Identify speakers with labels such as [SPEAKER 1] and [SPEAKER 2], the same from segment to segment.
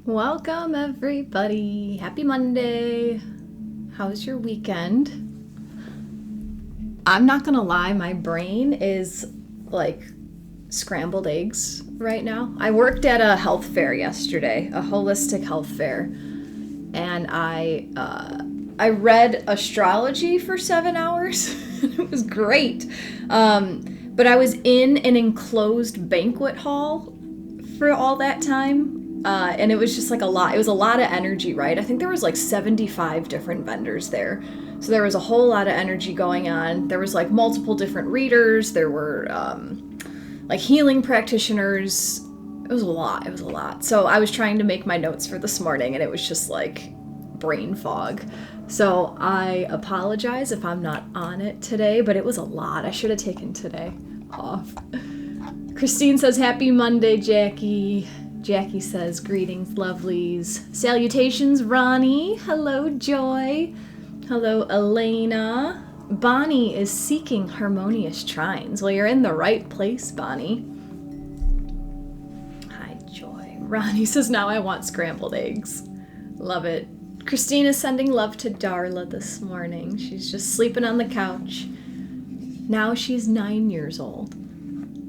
[SPEAKER 1] Welcome everybody. Happy Monday. How's your weekend? I'm not gonna lie, my brain is like scrambled eggs right now. I worked at a health fair yesterday, a holistic health fair, and I read Astrology for 7 hours. It was great. But I was in an enclosed banquet hall for all that time. And it was just like a lot. It was a lot of energy, right? I think there was like 75 different vendors there. So there was a whole lot of energy going on. There was like multiple different readers. There were like healing practitioners. It was a lot. So I was trying to make my notes for this morning and it was just like brain fog. So I apologize if I'm not on it today, but it was a lot. I should have taken today off. Christine says, happy Monday, Jackie. Jackie says, greetings, lovelies. Salutations, Ronnie. Hello, Joy. Hello, Elena. Bonnie is seeking harmonious trines. Well, you're in the right place, Bonnie. Hi, Joy. Ronnie says, now I want scrambled eggs. Love it. Christine is sending love to Darla this morning. She's just sleeping on the couch. Now she's 9 years old.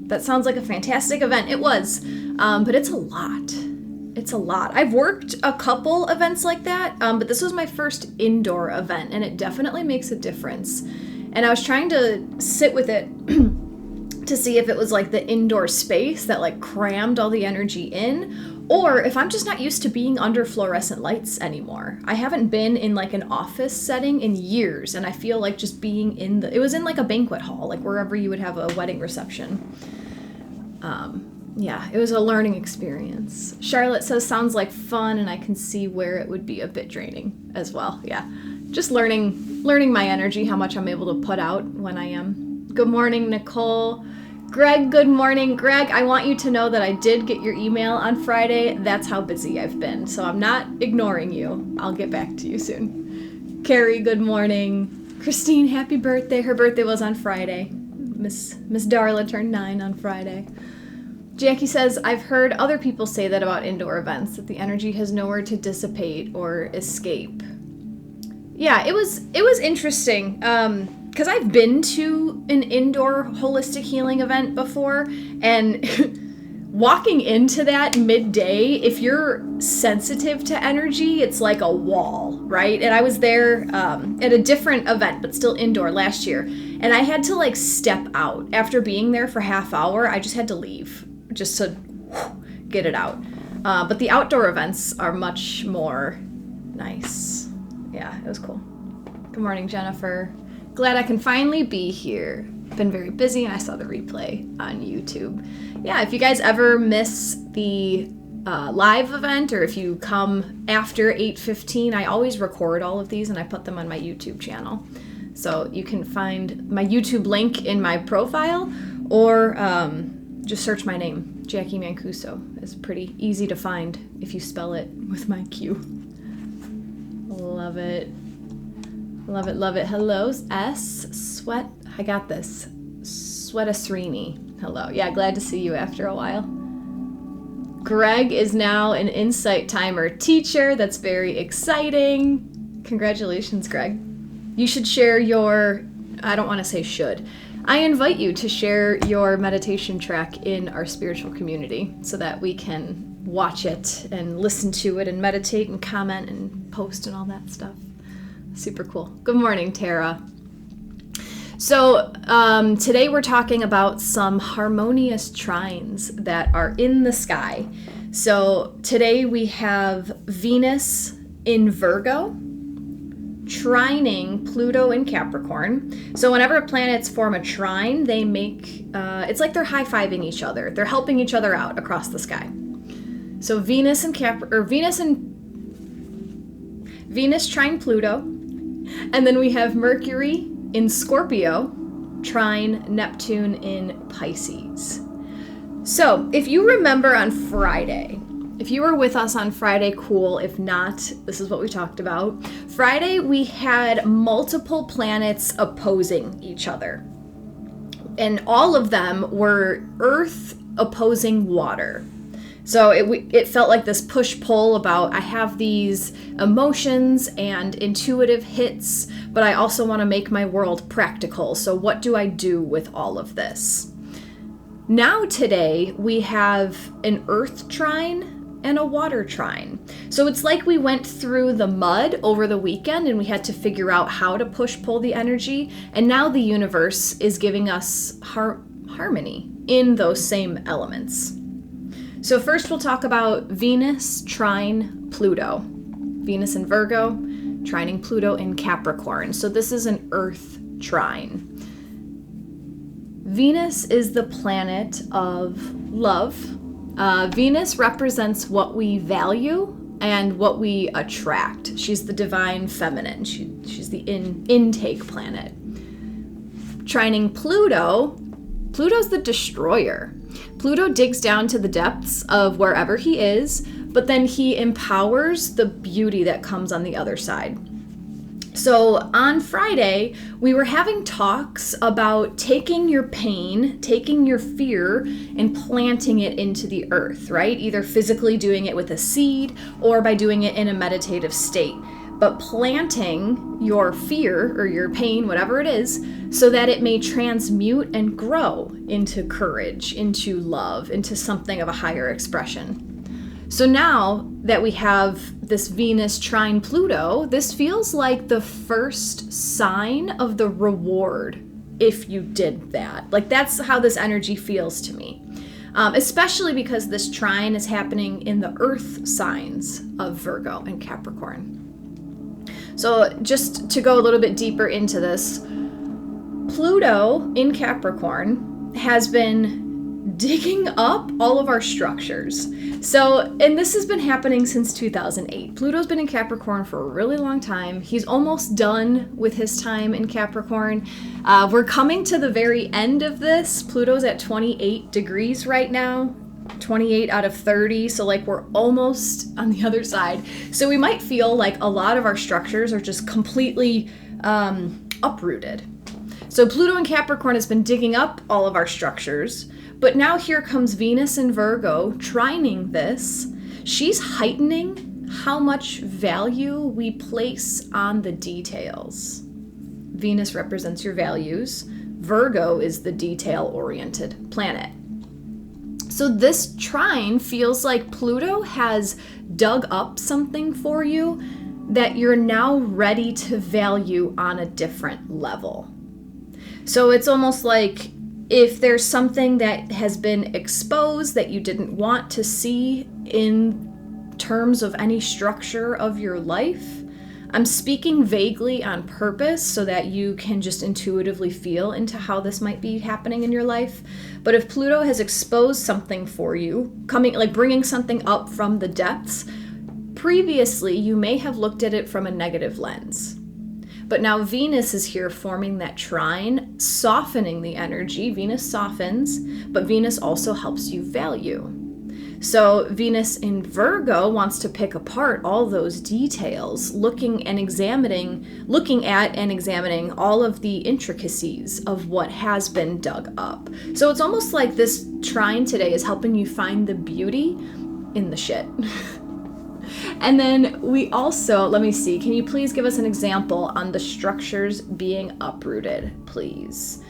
[SPEAKER 1] That sounds like a fantastic event. It was, but it's a lot. It's a lot. I've worked a couple events like that, but this was my first indoor event, and it definitely makes a difference. And I was trying to sit with it to see if it was like the indoor space that like crammed all the energy in, or if I'm just not used to being under fluorescent lights anymore. I haven't been in like an office setting in years, and I feel like just being it was in like a banquet hall, like wherever you would have a wedding reception. Yeah, it was a learning experience. Charlotte says, sounds like fun, and I can see where it would be a bit draining as well. Yeah, just learning my energy, how much I'm able to put out when I am. Good morning, Nicole. Greg, good morning. Greg, I want you to know that I did get your email on Friday. That's how busy I've been, so I'm not ignoring you. I'll get back to you soon. Carrie, good morning. Christine, happy birthday. Her birthday was on Friday. Miss Darla turned 9 on Friday. Jackie says, I've heard other people say that about indoor events, that the energy has nowhere to dissipate or escape. Yeah, it was interesting, because I've been to an indoor holistic healing event before, and walking into that midday, if you're sensitive to energy, it's like a wall, right? And I was there at a different event, but still indoor last year, and I had to like step out. After being there for half hour, I just had to leave, just to get it out. But the outdoor events are much more nice. Yeah, it was cool. Good morning, Jennifer. Glad I can finally be here. Been very busy, and I saw the replay on YouTube. Yeah, if you guys ever miss the live event, or if you come after 8:15, I always record all of these and I put them on my YouTube channel. So you can find my YouTube link in my profile, or just search my name, Jacqui Mancuso. It's pretty easy to find if you spell it with my Q. Love it. Love it, love it. Hello, Sweat. I got this. Sweatasrini. Hello. Yeah, glad to see you after a while. Greg is now an Insight Timer teacher. That's very exciting. Congratulations, Greg. You should share I don't want to say should. I invite you to share your meditation track in our spiritual community so that we can watch it and listen to it and meditate and comment and post and all that stuff. Super cool. Good morning, Tara. So today we're talking about some harmonious trines that are in the sky. So today we have Venus in Virgo, trining Pluto in Capricorn. So whenever planets form a trine, they make, it's like they're high-fiving each other. They're helping each other out across the sky. So Venus trine Pluto, and then we have Mercury in Scorpio, trine Neptune in Pisces. So if you remember on Friday, if you were with us on Friday, cool. If not, this is what we talked about. Friday, we had multiple planets opposing each other. And all of them were Earth opposing water. So it felt like this push-pull about, I have these emotions and intuitive hits, but I also want to make my world practical. So what do I do with all of this? Now today, we have an earth trine and a water trine. So it's like we went through the mud over the weekend and we had to figure out how to push-pull the energy. And now the universe is giving us harmony in those same elements. So first we'll talk about Venus trine Pluto. Venus in Virgo, trining Pluto in Capricorn. So this is an earth trine. Venus is the planet of love. Venus represents what we value and what we attract. She's the divine feminine. She's the intake planet. Trining Pluto, Pluto's the destroyer. Pluto digs down to the depths of wherever he is, but then he empowers the beauty that comes on the other side. So on Friday, we were having talks about taking your pain, taking your fear, and planting it into the earth, right? Either physically doing it with a seed or by doing it in a meditative state. But planting your fear or your pain, whatever it is, so that it may transmute and grow into courage, into love, into something of a higher expression. So now that we have this Venus trine Pluto, this feels like the first sign of the reward if you did that. Like, that's how this energy feels to me. Especially because this trine is happening in the earth signs of Virgo and Capricorn. So just to go a little bit deeper into this, Pluto in Capricorn has been digging up all of our structures. So, and this has been happening since 2008. Pluto's been in Capricorn for a really long time. He's almost done with his time in Capricorn. We're coming to the very end of this. Pluto's at 28 degrees right now. 28 out of 30, so like we're almost on the other side. So we might feel like a lot of our structures are just completely uprooted. So Pluto in Capricorn has been digging up all of our structures, but now here comes Venus in Virgo trining this. She's heightening how much value we place on the details. Venus represents your values. Virgo is the detail-oriented planet. So this trine feels like Pluto has dug up something for you that you're now ready to value on a different level. So it's almost like if there's something that has been exposed that you didn't want to see in terms of any structure of your life, I'm speaking vaguely on purpose so that you can just intuitively feel into how this might be happening in your life. But if Pluto has exposed something for you, bringing something up from the depths, previously you may have looked at it from a negative lens. But now Venus is here forming that trine, softening the energy. Venus softens, but Venus also helps you value. So Venus in Virgo wants to pick apart all those details, looking at and examining all of the intricacies of what has been dug up. So it's almost like this trine today is helping you find the beauty in the shit. And then we also, let me see, can you please give us an example on the structures being uprooted, please?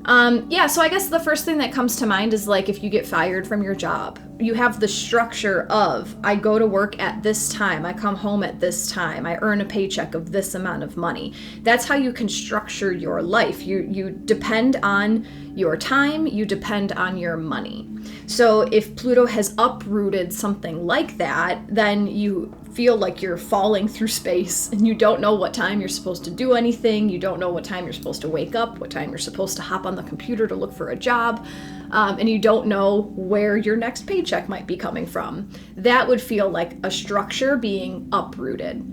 [SPEAKER 1] So I guess the first thing that comes to mind is like if you get fired from your job, you have the structure of, I go to work at this time, I come home at this time, I earn a paycheck of this amount of money. That's how you can structure your life. You depend on your time, you depend on your money. So if Pluto has uprooted something like that, then you feel like you're falling through space and you don't know what time you're supposed to do anything. You don't know what time you're supposed to wake up, what time you're supposed to hop on the computer to look for a job, and you don't know where your next paycheck might be coming from. That would feel like a structure being uprooted.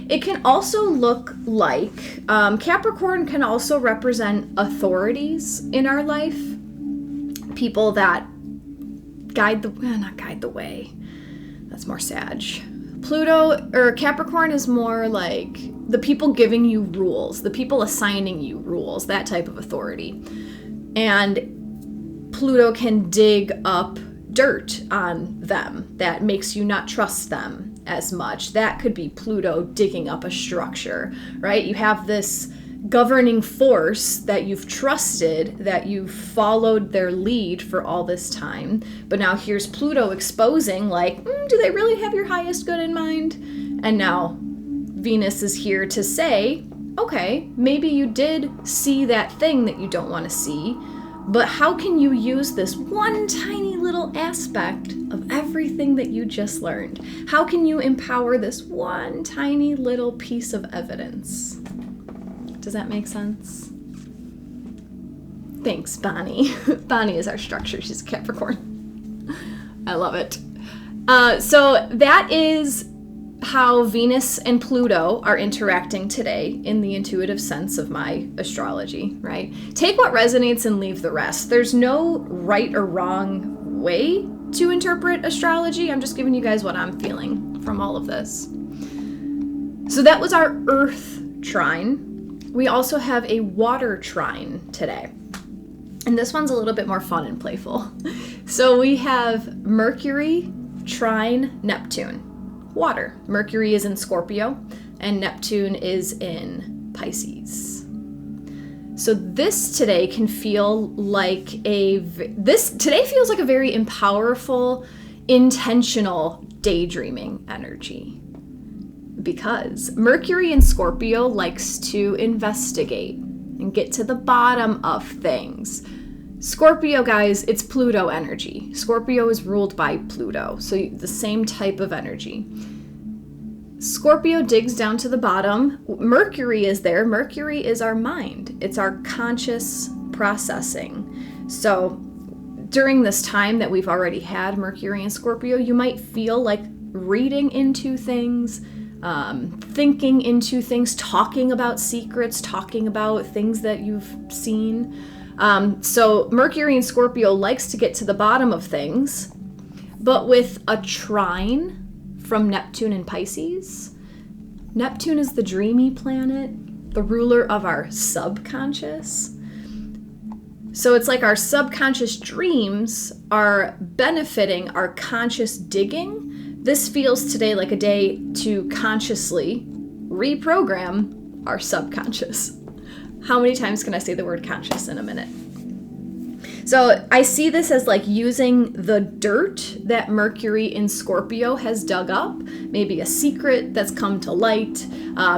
[SPEAKER 1] It can also look like Capricorn can also represent authorities in our life, people that not guide the way. That's more Sag. Pluto or Capricorn is more like the people giving you rules, the people assigning you rules, that type of authority. And Pluto can dig up dirt on them that makes you not trust them as much. That could be Pluto digging up a structure, right? You have this governing force that you've trusted, that you've followed their lead for all this time. But now here's Pluto exposing, like, do they really have your highest good in mind? And now Venus is here to say, okay, maybe you did see that thing that you don't want to see, but how can you use this one tiny little aspect of everything that you just learned? How can you empower this one tiny little piece of evidence? Does that make sense? Thanks, Bonnie. Bonnie is our structure. She's a Capricorn. I love it. So that is how Venus and Pluto are interacting today in the intuitive sense of my astrology, right? Take what resonates and leave the rest. There's no right or wrong way to interpret astrology. I'm just giving you guys what I'm feeling from all of this. So that was our Earth trine. We also have a water trine today. And this one's a little bit more fun and playful. So we have Mercury trine Neptune. Water. Mercury is in Scorpio and Neptune is in Pisces. So this today can feel like today feels like a very powerful, intentional daydreaming energy. Because Mercury in Scorpio likes to investigate and get to the bottom of things. Scorpio, guys, it's Pluto energy. Scorpio is ruled by Pluto, so the same type of energy. Scorpio digs down to the bottom. Mercury is there. Mercury is our mind. It's our conscious processing. So during this time that we've already had Mercury and Scorpio, you might feel like reading into things, thinking into things, talking about secrets, talking about things that you've seen. So Mercury in Scorpio likes to get to the bottom of things, but with a trine from Neptune and Pisces. Neptune is the dreamy planet, the ruler of our subconscious. So it's like our subconscious dreams are benefiting our conscious digging. This feels today like a day to consciously reprogram our subconscious. How many times can I say the word conscious in a minute? So I see this as like using the dirt that Mercury in Scorpio has dug up, maybe a secret that's come to light,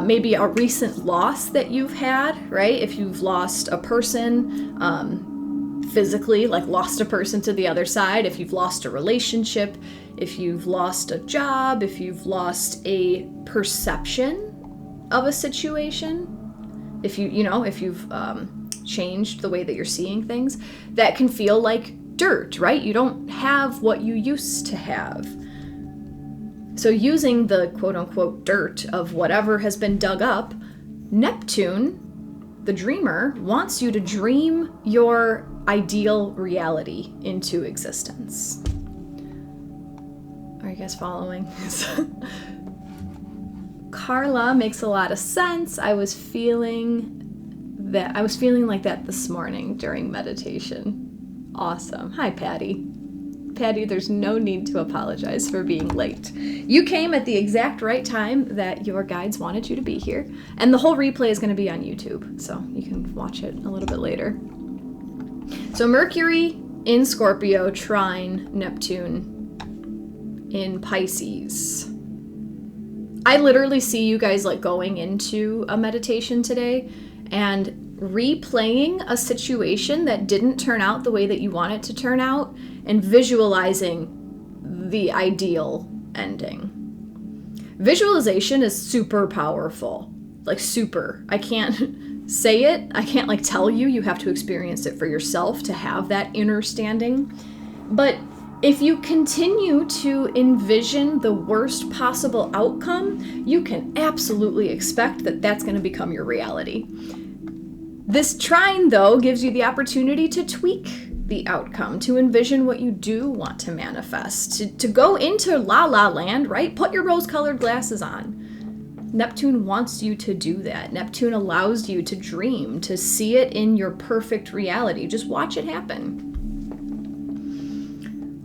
[SPEAKER 1] maybe a recent loss that you've had, right? If you've lost a person physically, like lost a person to the other side, if you've lost a relationship, if you've lost a job, if you've lost a perception of a situation, if you've changed the way that you're seeing things, that can feel like dirt, right? You don't have what you used to have. So using the quote-unquote dirt of whatever has been dug up, Neptune, the dreamer, wants you to dream your ideal reality into existence. Are you guys following? Carla, makes a lot of sense. I was feeling like that this morning during meditation. Awesome. Hi, Patty. Patty, there's no need to apologize for being late. You came at the exact right time that your guides wanted you to be here. And the whole replay is going to be on YouTube, so you can watch it a little bit later. So Mercury in Scorpio, trine Neptune in Pisces. I literally see you guys like going into a meditation today and replaying a situation that didn't turn out the way that you want it to turn out and visualizing the ideal ending. Visualization is super powerful, like super. I can't say it. I can't like tell you. You have to experience it for yourself to have that inner standing. But if you continue to envision the worst possible outcome, you can absolutely expect that that's going to become your reality. This trine, though, gives you the opportunity to tweak the outcome, to envision what you do want to manifest, to go into la la land, right? Put your rose-colored glasses on. Neptune wants you to do that. Neptune allows you to dream, to see it in your perfect reality. Just watch it happen.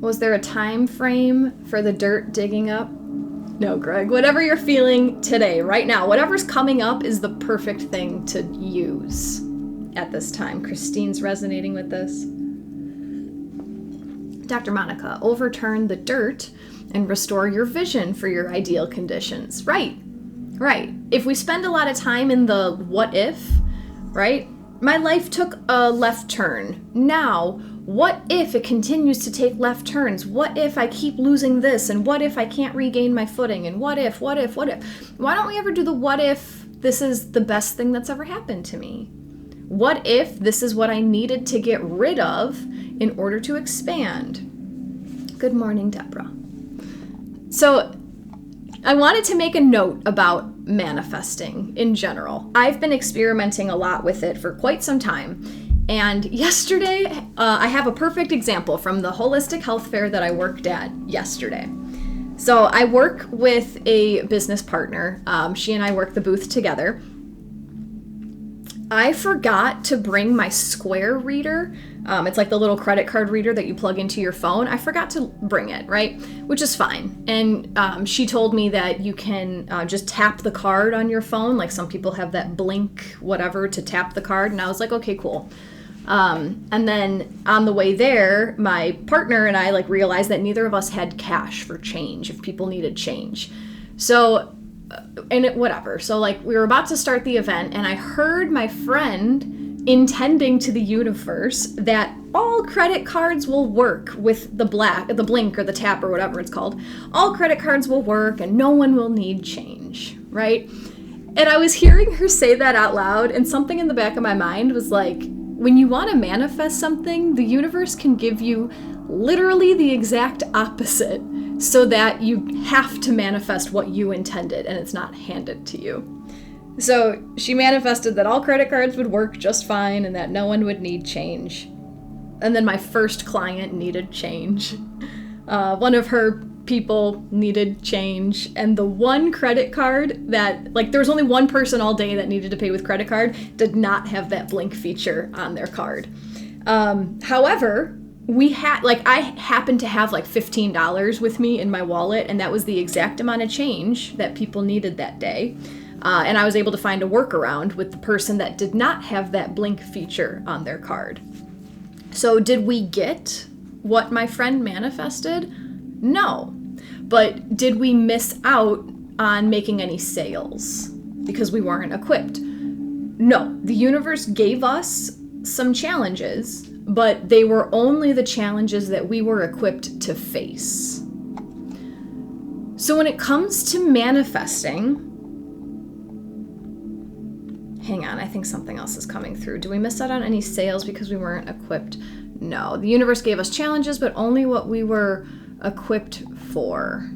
[SPEAKER 1] Was there a time frame for the dirt digging up? No, Greg. Whatever you're feeling today, right now, whatever's coming up is the perfect thing to use at this time. Christine's resonating with this. Dr. Monica, overturn the dirt and restore your vision for your ideal conditions. Right. If we spend a lot of time in the what if, right? My life took a left turn. Now, what if it continues to take left turns? What if I keep losing this? And what if I can't regain my footing? And what if? Why don't we ever do the what if this is the best thing that's ever happened to me? What if this is what I needed to get rid of in order to expand? Good morning, Deborah. So I wanted to make a note about manifesting in general. I've been experimenting a lot with it for quite some time. And yesterday, I have a perfect example from the holistic health fair that I worked at yesterday. So I work with a business partner. She and I work the booth together. I forgot to bring my Square reader. It's like the little credit card reader that you plug into your phone. I forgot to bring it, right? Which is fine. And she told me that you can just tap the card on your phone. Like some people have that blink whatever to tap the card. And I was like, okay, cool. And then on the way there, my partner and I realized that neither of us had cash for change if people needed change. So whatever. So we were about to start the event and I heard my friend intending to the universe that all credit cards will work with the blink or the tap or whatever it's called. All credit cards will work and no one will need change, right? And I was hearing her say that out loud and something in the back of my mind was like, when you want to manifest something, the universe can give you literally the exact opposite so that you have to manifest what you intended and it's not handed to you. So she manifested that all credit cards would work just fine and that no one would need change. And then my first client needed change. One of her people needed change. And the one credit card that, there was only one person all day that needed to pay with credit card, did not have that blink feature on their card. However, I happened to have $15 with me in my wallet, and that was the exact amount of change that people needed that day. And I was able to find a workaround with the person that did not have that blink feature on their card. So did we get what my friend manifested? No. But did we miss out on making any sales because we weren't equipped? No. The universe gave us some challenges, but they were only the challenges that we were equipped to face. So when it comes to manifesting, hang on, I think something else is coming through. Do we miss out on any sales because we weren't equipped? No, the universe gave us challenges, but only what we were equipped for.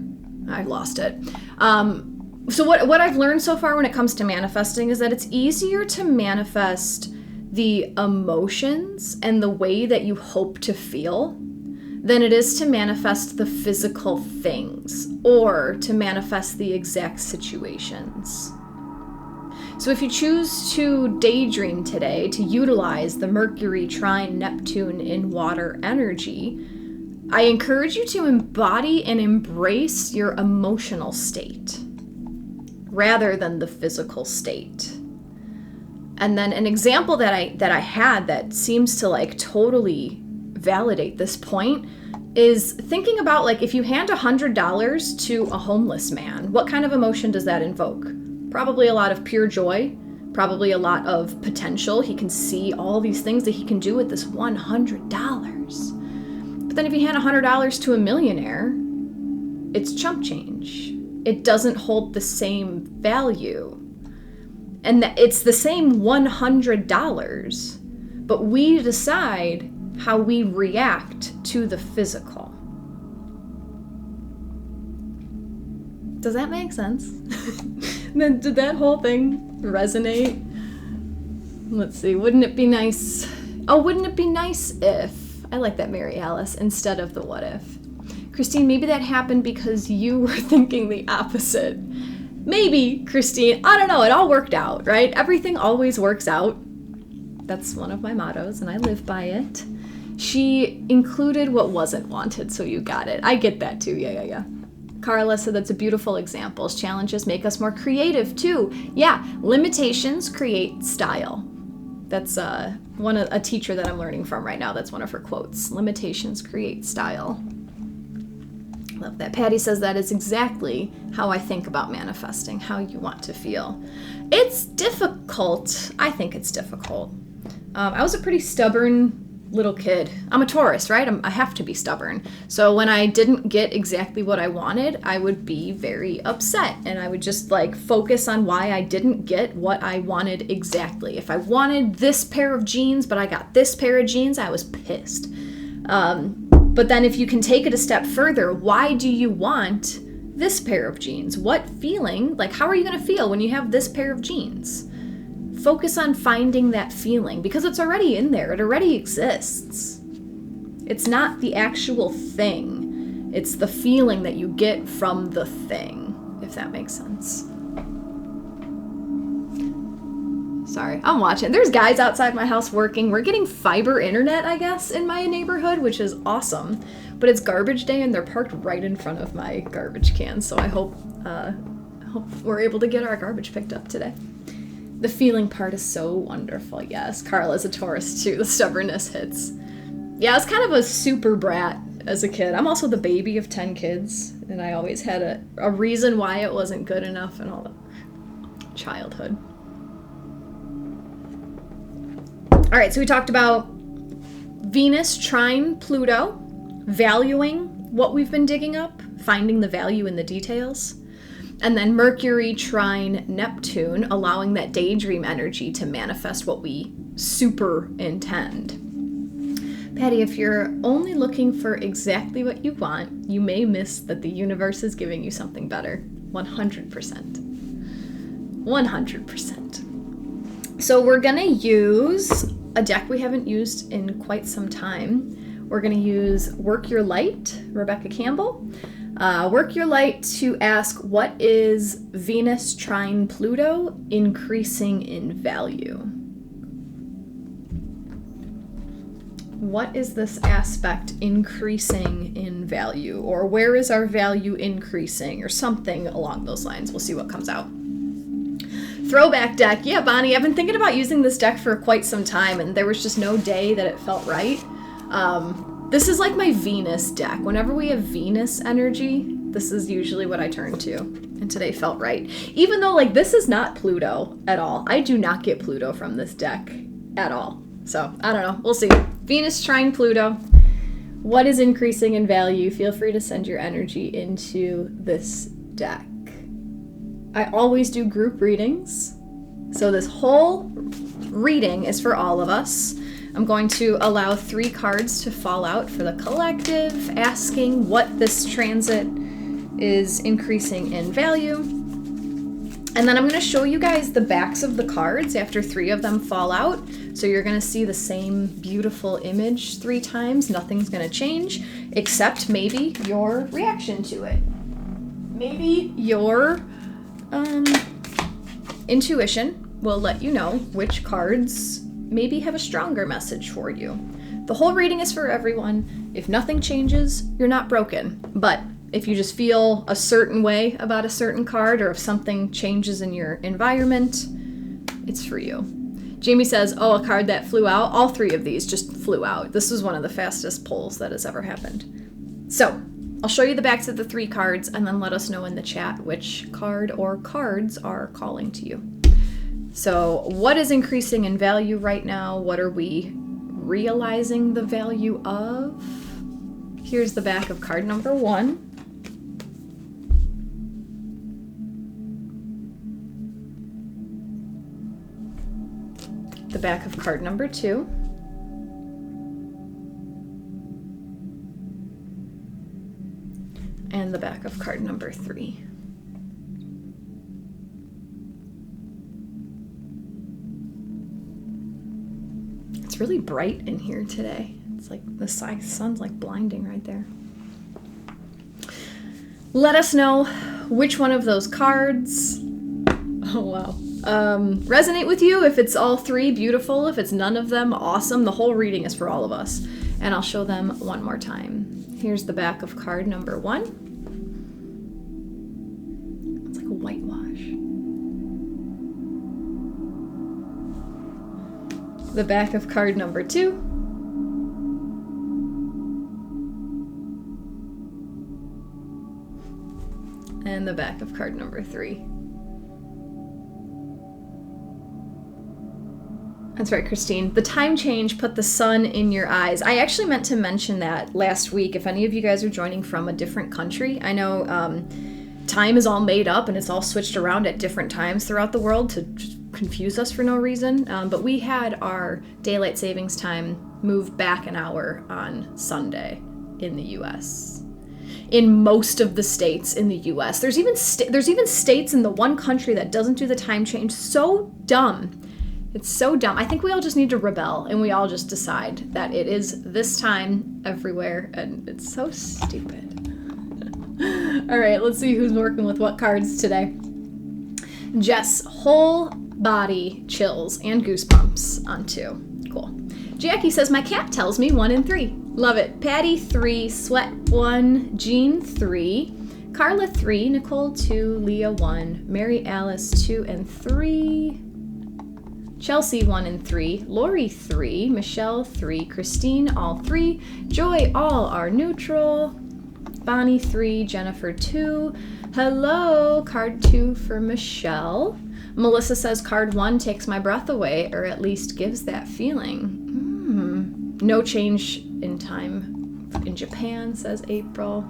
[SPEAKER 1] I lost it. So what I've learned so far when it comes to manifesting is that it's easier to manifest the emotions and the way that you hope to feel than it is to manifest the physical things or to manifest the exact situations. So if you choose to daydream today, to utilize the Mercury trine Neptune in water energy, I encourage you to embody and embrace your emotional state rather than the physical state. And then an example that I had that seems to totally validate this point is thinking about if you hand $100 to a homeless man, what kind of emotion does that invoke? Probably a lot of pure joy, probably a lot of potential. He can see all these things that he can do with this $100. But then if you hand $100 to a millionaire, it's chump change. It doesn't hold the same value. And it's the same $100, but we decide how we react to the physical. Does that make sense? Did that whole thing resonate? Let's see, wouldn't it be nice? Oh, wouldn't it be nice if? I like that, Mary Alice, instead of the what if. Christine, maybe that happened because you were thinking the opposite. Maybe, Christine, I don't know, it all worked out, right? Everything always works out. That's one of my mottos, and I live by it. She included what wasn't wanted, so you got it. I get that too. Yeah. Carla said that's a beautiful example. Challenges make us more creative too. Yeah, limitations create style. That's a teacher that I'm learning from right now. That's one of her quotes. Limitations create style. Love that. Patty says that is exactly how I think about manifesting, how you want to feel. It's difficult. I think it's difficult. I was a pretty stubborn little kid. I'm a Taurus, right? I have to be stubborn. So when I didn't get exactly what I wanted, I would be very upset, and I would just like focus on why I didn't get what I wanted exactly. If I wanted this pair of jeans, but I got this pair of jeans, I was pissed. But then if you can take it a step further, why do you want this pair of jeans? What feeling, like how are you going to feel when you have this pair of jeans? Focus on finding that feeling because it's already in there. It already exists. It's not the actual thing. It's the feeling that you get from the thing, if that makes sense. Sorry, I'm watching. There's guys outside my house working. We're getting fiber internet, I guess, in my neighborhood, which is awesome. But it's garbage day and they're parked right in front of my garbage can. So I hope we're able to get our garbage picked up today. The feeling part is so wonderful. Yes, Carla's a Taurus too. The stubbornness hits. Yeah, I was kind of a super brat as a kid. I'm also the baby of 10 kids, and I always had a reason why it wasn't good enough and all that. Childhood. All right, so we talked about Venus trine Pluto, valuing what we've been digging up, finding the value in the details. And then Mercury trine Neptune, allowing that daydream energy to manifest what we super intend. Patty, if you're only looking for exactly what you want, you may miss that the universe is giving you something better. 100%. 100%. So we're going to use a deck we haven't used in quite some time. We're going to use Work Your Light, Rebecca Campbell. Work Your Light to ask, what is Venus trine Pluto increasing in value? What is this aspect increasing in value? Or where is our value increasing? Or something along those lines. We'll see what comes out. Throwback deck. Yeah, Bonnie, I've been thinking about using this deck for quite some time, and there was just no day that it felt right. This is like my Venus deck. Whenever we have Venus energy, this is usually what I turn to. And today felt right. Even though, like, this is not Pluto at all. I do not get Pluto from this deck at all. So, I don't know. We'll see. Venus trine Pluto. What is increasing in value? Feel free to send your energy into this deck. I always do group readings. So this whole reading is for all of us. I'm going to allow 3 cards to fall out for the collective, asking what this transit is increasing in value. And then I'm going to show you guys the backs of the cards after 3 of them fall out. So you're going to see the same beautiful image 3 times. Nothing's going to change, except maybe your reaction to it. Maybe your intuition will let you know which cards maybe have a stronger message for you. The whole reading is for everyone. If nothing changes, you're not broken. But if you just feel a certain way about a certain card, or if something changes in your environment, it's for you. Jamie says, oh, a card that flew out. All 3 of these just flew out. This was one of the fastest pulls that has ever happened. So I'll show you the backs of the 3 cards and then let us know in the chat which card or cards are calling to you. So what is increasing in value right now? What are we realizing the value of? Here's the back of card number 1. The back of card number 2. And the back of card number 3. It's really bright in here today. It's like the sun's like blinding right there. Let us know which one of those cards, oh wow, resonate with you. If it's all 3, beautiful. If it's none of them, awesome. The whole reading is for all of us. And I'll show them one more time. Here's the back of card number 1. It's like a whitewash. The back of card number 2. And the back of card number 3. That's right, Christine. The time change put the sun in your eyes. I actually meant to mention that last week. If any of you guys are joining from a different country, I know time is all made up and it's all switched around at different times throughout the world to just confuse us for no reason. But we had our daylight savings time moved back an hour on Sunday in the U.S. In most of the states in the U.S. There's even states in the one country that doesn't do the time change. So dumb. It's so dumb. I think we all just need to rebel and we all just decide that it is this time everywhere, and it's so stupid. All right, let's see who's working with what cards today. Jess, whole body chills and goosebumps on 2. Cool. Jackie says, my cat tells me 1 and 3. Love it. Patty 3, Sweat 1, Jean 3, Carla 3, Nicole 2, Leah 1, Mary Alice 2 and 3, Chelsea 1 and 3, Lori 3, Michelle 3, Christine all 3, Joy all are neutral, Bonnie 3, Jennifer 2, hello, card 2 for Michelle. Melissa says card 1 takes my breath away, or at least gives that feeling. No change in time in Japan, says April.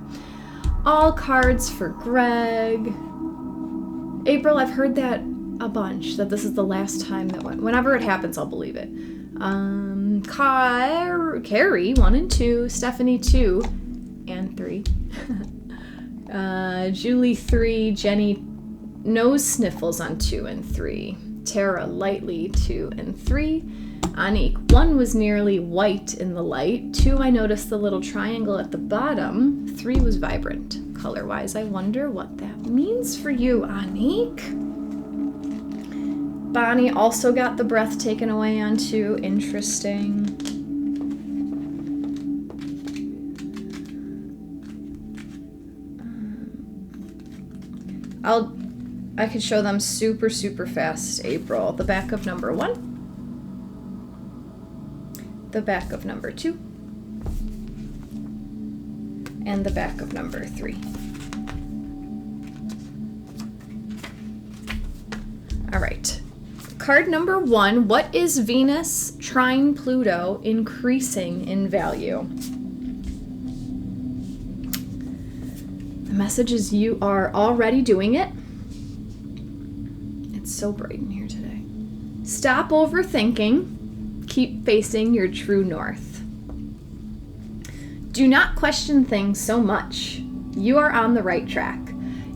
[SPEAKER 1] All cards for Greg. April, I've heard that a bunch, that this is the last time that whenever it happens, I'll believe it. Carrie 1 and 2, Stephanie 2 and 3, Julie 3, Jenny nose sniffles on 2 and 3, Tara lightly 2 and 3, Anique 1 was nearly white in the light, 2 I noticed the little triangle at the bottom, 3 was vibrant color wise. I wonder what that means for you, Anique. Bonnie also got the breath taken away on 2. Interesting. I could show them super, super fast, April. The back of number 1. The back of number 2. And the back of number 3. All right. Card number 1, what is Venus trine Pluto increasing in value? The message is you are already doing it. It's so bright in here today. Stop overthinking. Keep facing your true north. Do not question things so much. You are on the right track.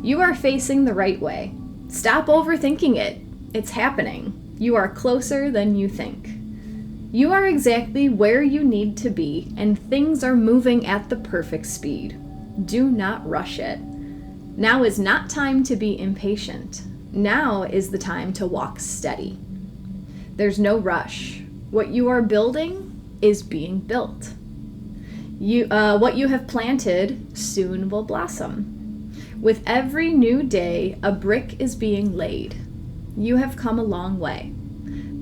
[SPEAKER 1] You are facing the right way. Stop overthinking it. It's happening. You are closer than you think. You are exactly where you need to be, and things are moving at the perfect speed. Do not rush it. Now is not time to be impatient. Now is the time to walk steady. There's no rush. What you are building is being built. What you have planted soon will blossom. With every new day, a brick is being laid. You have come a long way.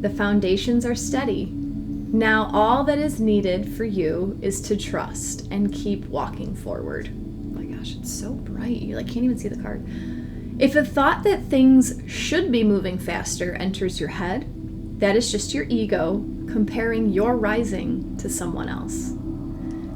[SPEAKER 1] The foundations are steady. Now all that is needed for you is to trust and keep walking forward. Oh my gosh, it's so bright. You can't even see the card. If a thought that things should be moving faster enters your head, that is just your ego comparing your rising to someone else.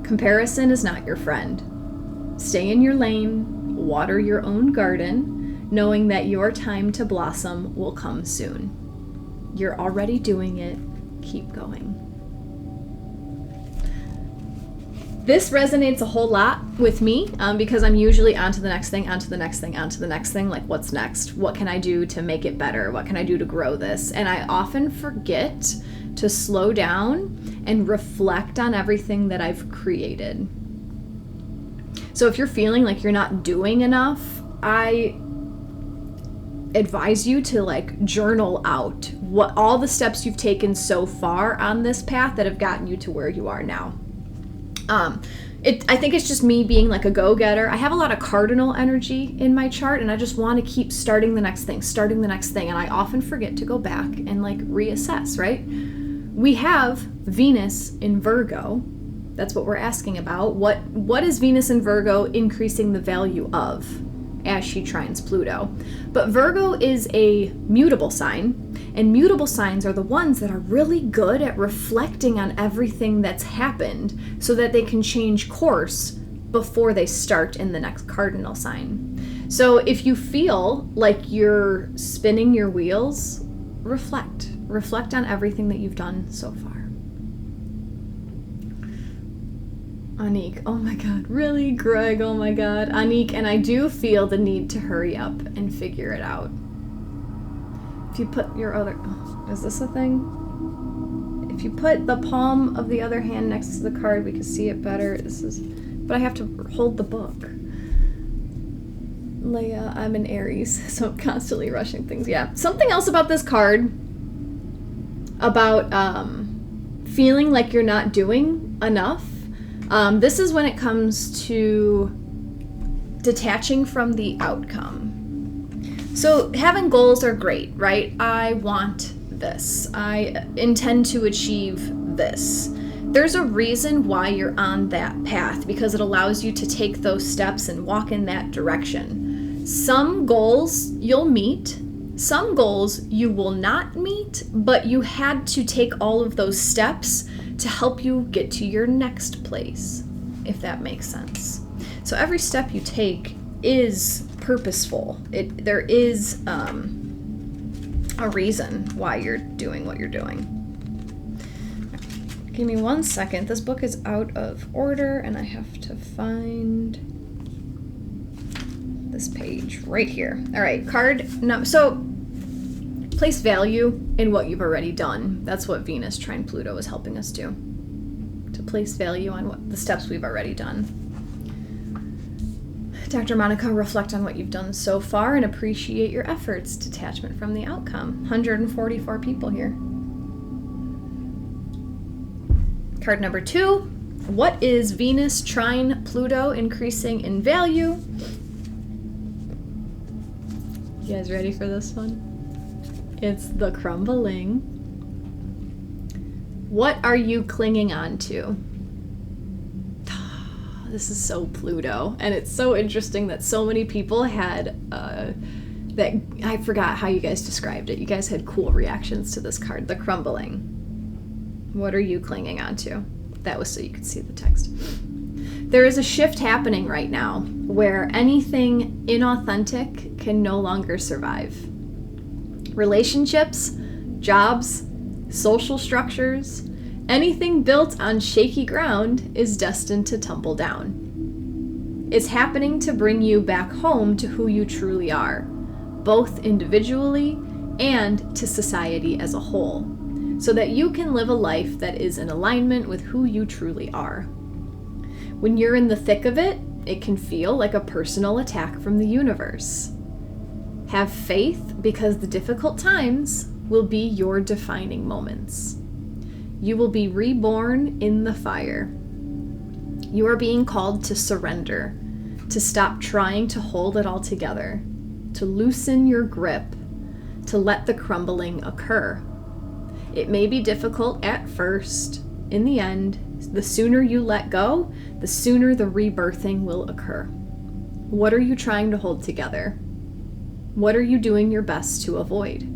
[SPEAKER 1] Comparison is not your friend. Stay in your lane, water your own garden, knowing that your time to blossom will come soon. You're already doing it. Keep going. This resonates a whole lot with me because I'm usually on to the next thing, on to the next thing, on to the next thing. Like, what's next? What can I do to make it better? What can I do to grow this? And I often forget to slow down and reflect on everything that I've created. So if you're feeling like you're not doing enough, I advise you to journal out what all the steps you've taken so far on this path that have gotten you to where you are now. I think it's just me being like a go-getter. I have a lot of cardinal energy in my chart, and I just want to keep starting the next thing, and I often forget to go back and like reassess, right? We have Venus in Virgo. That's what we're asking about. What is Venus in Virgo increasing the value of as she trines Pluto? But Virgo is a mutable sign, and mutable signs are the ones that are really good at reflecting on everything that's happened so that they can change course before they start in the next cardinal sign. So if you feel like you're spinning your wheels, reflect on everything that you've done so far. Anique, oh my God, really? Greg, oh my God. Anique, and I do feel the need to hurry up and figure it out. If you put your other, is this a thing? If you put the palm of the other hand next to the card, we can see it better. But I have to hold the book. Leia, I'm an Aries, so I'm constantly rushing things. Yeah, something else about this card, about feeling like you're not doing enough. This is when it comes to detaching from the outcome. So having goals are great, right? I want this. I intend to achieve this. There's a reason why you're on that path, because it allows you to take those steps and walk in that direction. Some goals you'll meet, some goals you will not meet, but you had to take all of those steps to help you get to your next place, if that makes sense. So every step you take is purposeful. There is a reason why you're doing what you're doing. Give me 1 second. This book is out of order, and I have to find this page right here. All right, card no. So place value in what you've already done. That's what Venus trine Pluto is helping us do. To place value on what the steps we've already done. Dr. Monica, reflect on what you've done so far and appreciate your efforts. Detachment from the outcome. 144 people here. Card number 2. What is Venus trine Pluto increasing in value? You guys ready for this one? It's the crumbling. What are you clinging on to? This is so Pluto, and it's so interesting that so many people had that I forgot how you guys described it. You guys had cool reactions to this card, the crumbling. What are you clinging on to? That was so you could see the text. There is a shift happening right now where anything inauthentic can no longer survive. Relationships, jobs, social structures, anything built on shaky ground is destined to tumble down. It's happening to bring you back home to who you truly are, both individually and to society as a whole, so that you can live a life that is in alignment with who you truly are. When you're in the thick of it, it can feel like a personal attack from the universe. Have faith, because the difficult times will be your defining moments. You will be reborn in the fire. You are being called to surrender, to stop trying to hold it all together, to loosen your grip, to let the crumbling occur. It may be difficult at first. In the end, the sooner you let go, the sooner the rebirthing will occur. What are you trying to hold together? What are you doing your best to avoid?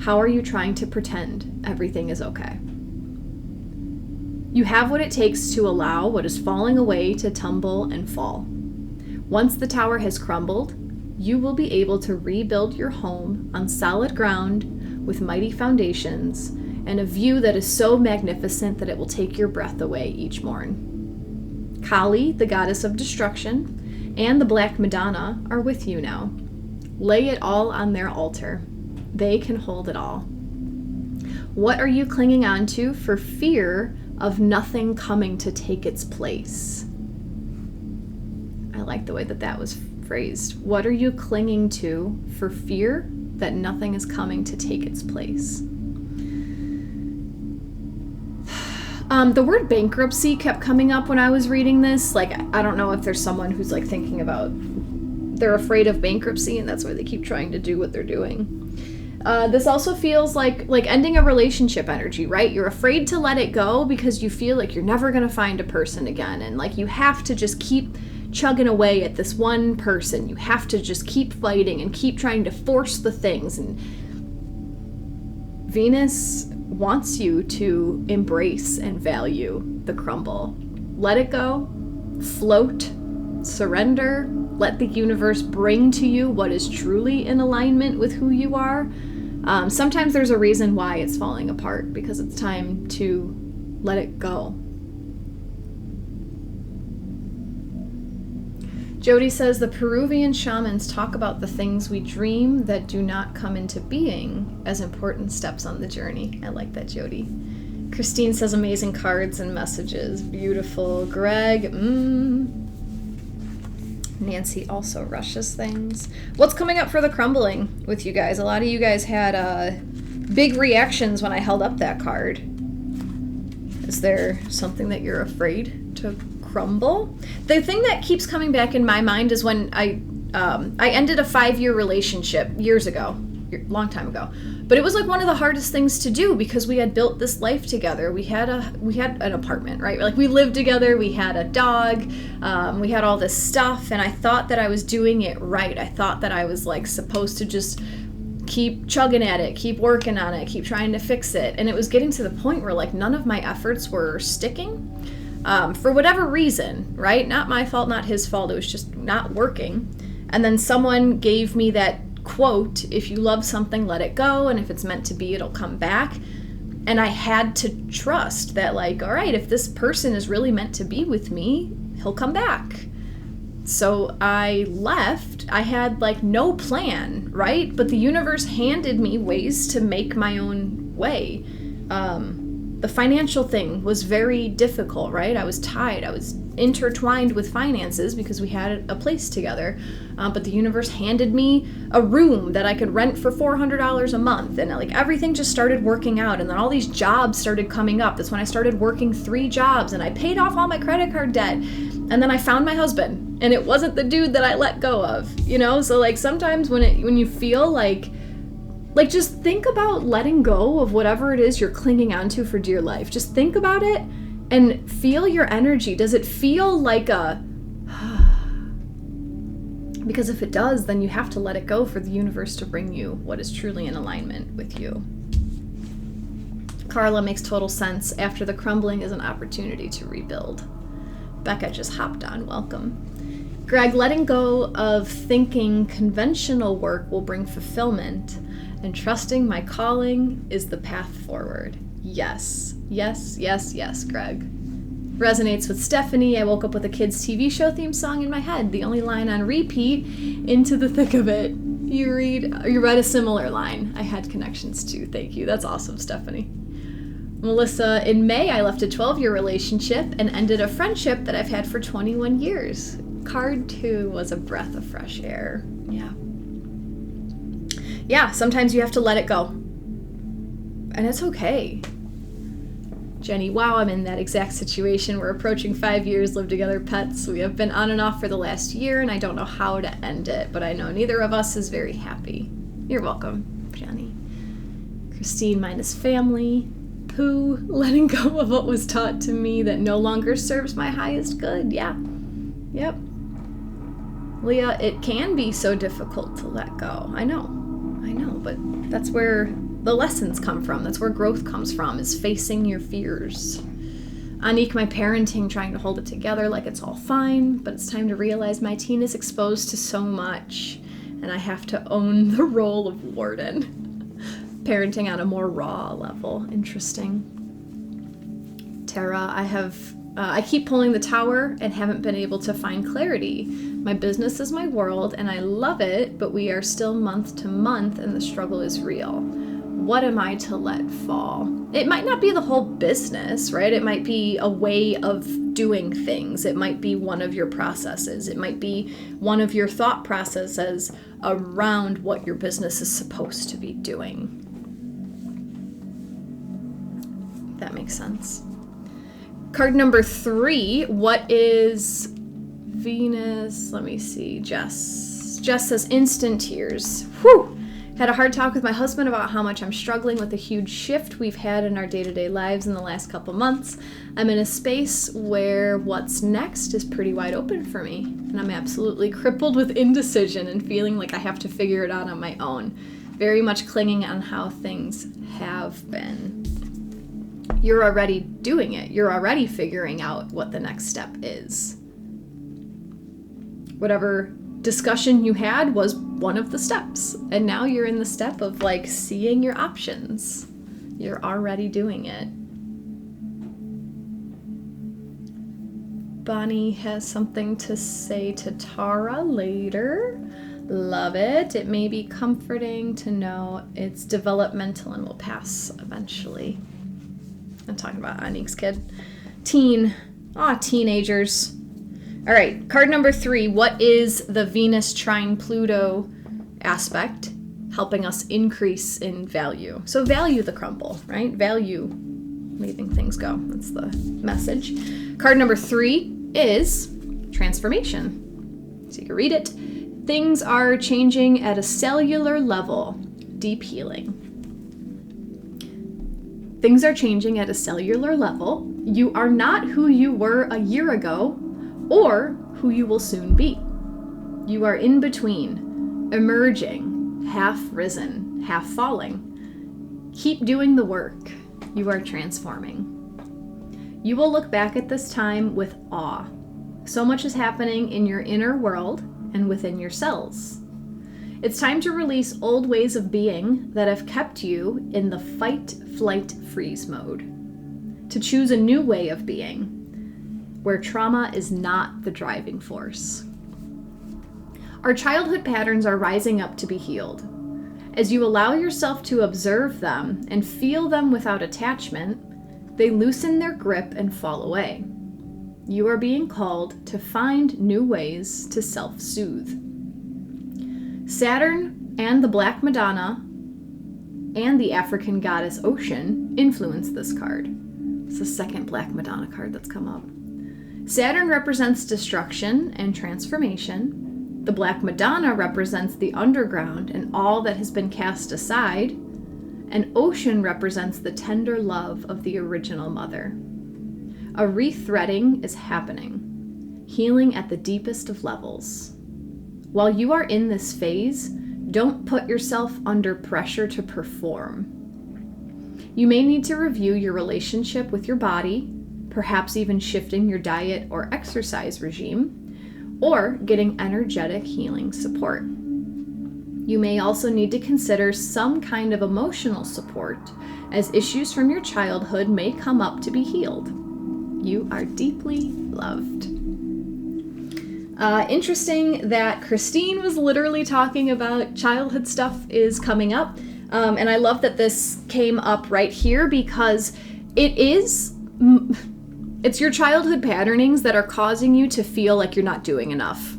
[SPEAKER 1] How are you trying to pretend everything is okay? You have what it takes to allow what is falling away to tumble and fall. Once the tower has crumbled, you will be able to rebuild your home on solid ground with mighty foundations and a view that is so magnificent that it will take your breath away each morn. Kali, the goddess of destruction, and the Black Madonna are with you now. Lay it all on their altar. They can hold it all. What are you clinging on to for fear of nothing coming to take its place? I like the way that was phrased. What are you clinging to for fear that nothing is coming to take its place? The word bankruptcy kept coming up when I was reading this. Like, I don't know if there's someone who's like thinking about, they're afraid of bankruptcy and that's why they keep trying to do what they're doing. This also feels like ending a relationship energy, right? You're afraid to let it go because you feel like you're never going to find a person again. And like you have to just keep chugging away at this one person. You have to just keep fighting and keep trying to force the things. And Venus wants you to embrace and value the crumble. Let it go, float, surrender, let the universe bring to you what is truly in alignment with who you are. Sometimes there's a reason why it's falling apart, because it's time to let it go. Jody says the Peruvian shamans talk about the things we dream that do not come into being as important steps on the journey. I like that, Jody. Christine says amazing cards and messages. Beautiful. Greg, Nancy also rushes things. What's coming up for the crumbling with you guys? A lot of you guys had big reactions when I held up that card. Is there something that you're afraid to crumble? The thing that keeps coming back in my mind is when I ended a 5-year relationship years ago, long time ago. But it was like one of the hardest things to do because we had built this life together. We had an apartment, right? Like we lived together, we had a dog, we had all this stuff, and I thought that I was doing it right. I thought that I was like supposed to just keep chugging at it, keep working on it, keep trying to fix it. And it was getting to the point where like none of my efforts were sticking. For whatever reason, right? Not my fault, not his fault. It was just not working. And then someone gave me that quote, if you love something, let it go. And if it's meant to be, it'll come back. And I had to trust that like, all right, if this person is really meant to be with me, he'll come back. So I left. I had like no plan, right? But the universe handed me ways to make my own way. The financial thing was very difficult, right? I was tied. I was intertwined with finances because we had a place together. But the universe handed me a room that I could rent for $400 a month. And like everything just started working out. And then all these jobs started coming up. That's when I started working 3 jobs and I paid off all my credit card debt. And then I found my husband and it wasn't the dude that I let go of, you know? So like sometimes when you feel like just think about letting go of whatever it is you're clinging onto for dear life. Just think about it and feel your energy. Does it feel like a... Because if it does, then you have to let it go for the universe to bring you what is truly in alignment with you. Carla makes total sense. After the crumbling is an opportunity to rebuild. Becca just hopped on. Welcome. Greg, letting go of thinking conventional work will bring fulfillment, and trusting my calling is the path forward. Yes, yes, yes, yes, Greg. Resonates with Stephanie. I woke up with a kids' TV show theme song in my head. The only line on repeat, into the thick of it. You read a similar line. I had connections too. Thank you. That's awesome, Stephanie. Melissa, in May, I left a 12-year relationship and ended a friendship that I've had for 21 years. Card 2 was a breath of fresh air. Yeah, sometimes you have to let it go. And it's okay. Jenny, wow, I'm in that exact situation. We're approaching 5 years, live together, pets. We have been on and off for the last year, and I don't know how to end it, but I know neither of us is very happy. You're welcome, Jenny. Christine, mine is family. Pooh, letting go of what was taught to me that no longer serves my highest good. Yeah. Yep. Leah, it can be so difficult to let go. I know, but that's where the lessons come from. That's where growth comes from, is facing your fears. Anique, my parenting, trying to hold it together like it's all fine, but it's time to realize my teen is exposed to so much, and I have to own the role of warden. Parenting on a more raw level. Interesting. Tara, I keep pulling the tower and haven't been able to find clarity. My business is my world and I love it, but we are still month to month and the struggle is real. What am I to let fall? It might not be the whole business, right? It might be a way of doing things. It might be one of your processes. It might be one of your thought processes around what your business is supposed to be doing. That makes sense. Card number 3, what is Venus? Let me see, Jess. Jess says instant tears. Whew! Had a hard talk with my husband about how much I'm struggling with the huge shift we've had in our day-to-day lives in the last couple months. I'm in a space where what's next is pretty wide open for me, and I'm absolutely crippled with indecision and feeling like I have to figure it out on my own. Very much clinging on how things have been. You're already doing it. You're already figuring out what the next step is. Whatever discussion you had was one of the steps, and now you're in the step of like seeing your options. You're already doing it. Bonnie has something to say to Tara later. Love it. It may be comforting to know it's developmental and will pass eventually. I'm talking about Anique's kid. Teenagers. All right, card number 3. What is the Venus trine Pluto aspect helping us increase in value? So value the crumble, right? Value leaving things go. That's the message. Card number 3 is transformation. So you can read it. Things are changing at a cellular level. Deep healing. Things are changing at a cellular level. You are not who you were a year ago or who you will soon be. You are in between, emerging, half risen, half falling. Keep doing the work. You are transforming. You will look back at this time with awe. So much is happening in your inner world and within your cells. It's time to release old ways of being that have kept you in the fight, flight, freeze mode. To choose a new way of being, where trauma is not the driving force. Our childhood patterns are rising up to be healed. As you allow yourself to observe them and feel them without attachment, they loosen their grip and fall away. You are being called to find new ways to self-soothe. Saturn and the Black Madonna and the African goddess Ocean influence this card. It's the second Black Madonna card that's come up. Saturn represents destruction and transformation. The Black Madonna represents the underground and all that has been cast aside. And Ocean represents the tender love of the original mother. A rethreading is happening, healing at the deepest of levels. While you are in this phase, don't put yourself under pressure to perform. You may need to review your relationship with your body, perhaps even shifting your diet or exercise regime, or getting energetic healing support. You may also need to consider some kind of emotional support, as issues from your childhood may come up to be healed. You are deeply loved. Interesting that Christine was literally talking about childhood stuff is coming up. And I love that this came up right here because it's your childhood patternings that are causing you to feel like you're not doing enough.